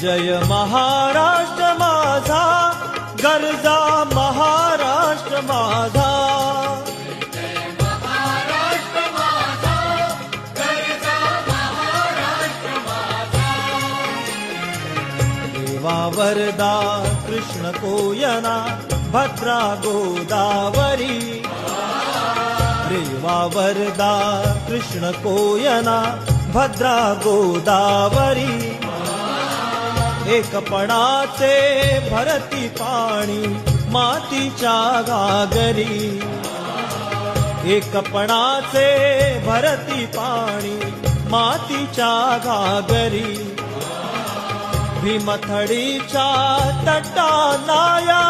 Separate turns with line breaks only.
जय महाराष्ट्र माझा, गरजा महाराष्ट्र माझा. देवा वरदा कृष्ण कोयना, भद्रा गोदावरी. देवा वरदा कृष्ण कोयना, भद्रा गोदावरी. एकपणाचे भरती पाणी मातीच्या घागरी. एकपणाचे भरती पाणी मातीच्या घागरी. भीमथडीच्या तटाला या